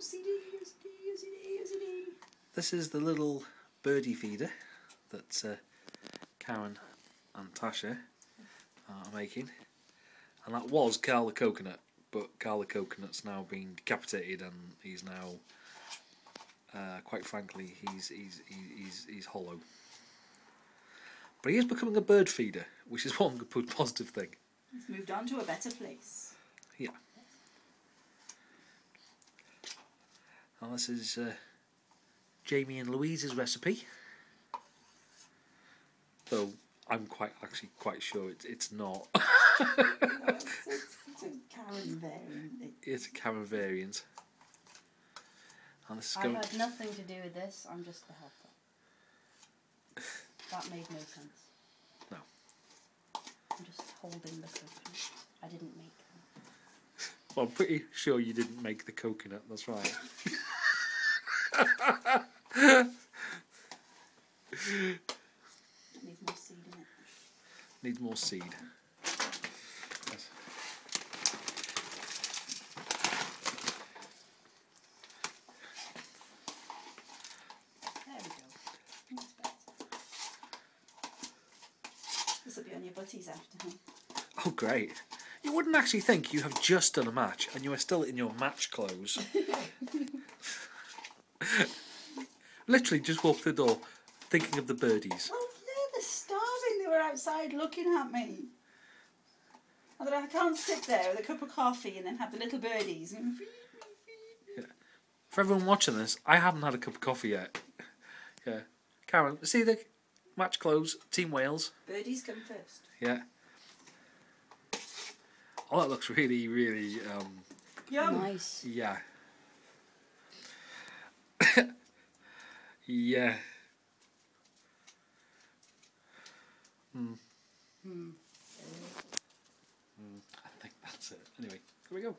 OCD. This is the little birdie feeder that Karen and Tasha are making. And that was Carl the coconut, but Carl the coconut's now been decapitated and he's now, quite frankly, he's hollow. But he is becoming a bird feeder, which is one good positive thing. He's moved on to a better place. Yeah. And this is Jamie and Louise's recipe. Though I'm actually quite sure it's not. It's a Karen variant. It's a Karen variant. And this is I had nothing to do with this. I'm just the helper. That made no sense. No. I'm just holding the coconut. I didn't make them. Well, I'm pretty sure you didn't make the coconut. That's right. Needs more seed in it. Needs more seed. Yes. There we go. That's better. This will be on your butties after him. Oh, great. You wouldn't actually think you have just done a match and you are still in your match clothes. Literally just walked through the door thinking of the birdies. Oh yeah, they're starving. They were outside looking at me. I thought I can't sit there with a cup of coffee and then have the little birdies. Yeah. For everyone watching this, I haven't had a cup of coffee yet. Yeah. Karen, see the match clothes, Team Wales. Birdies come first. Yeah. Oh, that looks really, really, Yum. Nice. yeah. Yeah. I think that's it. Anyway, here we go.